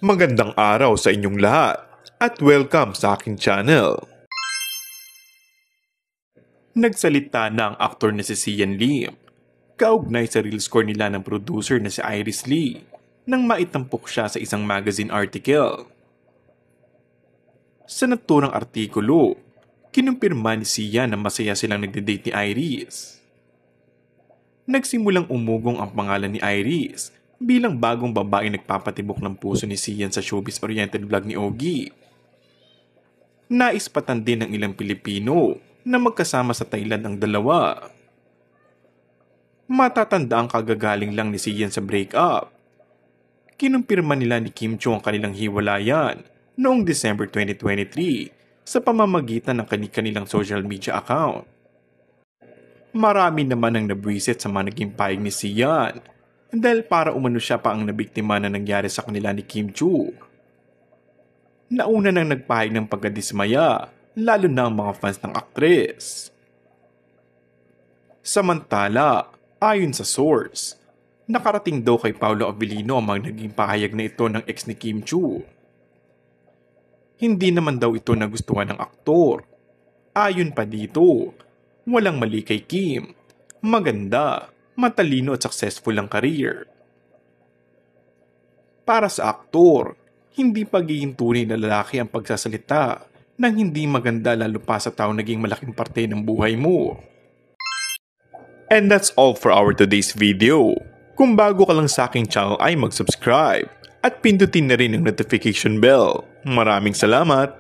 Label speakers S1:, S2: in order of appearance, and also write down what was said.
S1: Magandang araw sa inyong lahat at welcome sa aking channel. Nagsalita na ang aktor na si Sian Lim, kaugnay sa reel score nila ng producer na si Iris Lee nang maitampok siya sa isang magazine article. Sa naturang artikulo, kinumpirma ni Sian na masaya silang nagde-date ni Iris. Nagsimulang umugong ang pangalan ni Iris bilang bagong babaeng nagpapatibok ng puso ni Sian sa showbiz-oriented vlog ni Ogie. Naispatan din ng ilang Pilipino na magkasama sa Thailand ang dalawa. Matatanda ang kagagaling lang ni Sian sa breakup. Kinumpirma nila ni Kim Chiu ang kanilang hiwalayan noong December 2023 sa pamamagitan ng kanilang social media account. Marami naman ang nabwisit sa mga naging pahayag ni Sian dahil para umano siya pa ang nabiktima na nangyari sa kanila ni Kim Chiu. Nauna nang nagpahayag ng pagkadismaya, lalo na ang mga fans ng aktres. Samantala, ayon sa source, nakarating daw kay Paolo Abilino ang mga naging pahayag na ito ng ex ni Kim Chiu. Hindi naman daw ito nagustuhan ng aktor. Ayon pa dito, walang mali kay Kim. Maganda, matalino at successful ang career. Para sa aktor, hindi pagiging tunay na lalaki ang pagsasalita ng hindi maganda lalo pa sa tao naging malaking parte ng buhay mo. And that's all for our today's video. Kung bago ka lang sa aking channel ay mag-subscribe at pindutin na rin ang notification bell. Maraming salamat!